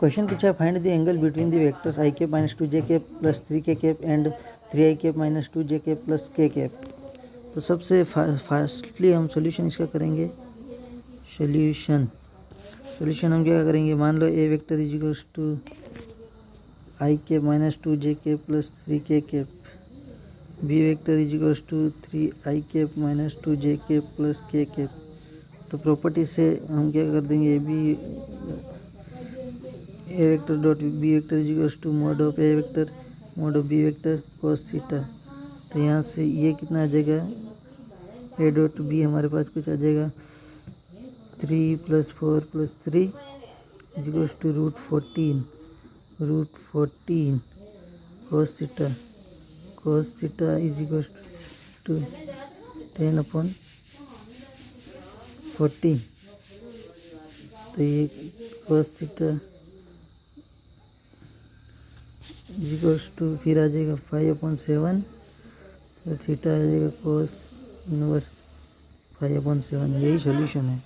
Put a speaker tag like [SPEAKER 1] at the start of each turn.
[SPEAKER 1] Question पूछा है find the angle between the vectors I cap minus 2 J cap plus 3 K cap and 3 I cap minus 2 J cap plus K cap. तो सबसे fastly हम solution इसका करेंगे। Solution हम क्या करेंगे, मान लो A vector is equals to I cap minus 2 J cap plus 3 K cap, B vector is equals to 3 I cap minus 2 J cap plus K cap. तो प्रॉपर्टी से हम क्या कर देंगे, A vector dot B vector is equals to mod of A vector mod of B vector cos theta. तो यहाँ से ये कितना आ जाएगा, ए डॉट बी हमारे पास कुछ आ जाएगा 3 + 4 + 3 is equals to √14 cos theta is equals to 10/14। तो ये cos थीटा इक्वल्स टू फिर आ जाएगा 5/7। तो थीटा आ जाएगा cos इनवर्स 5/7। यही सॉल्यूशन है।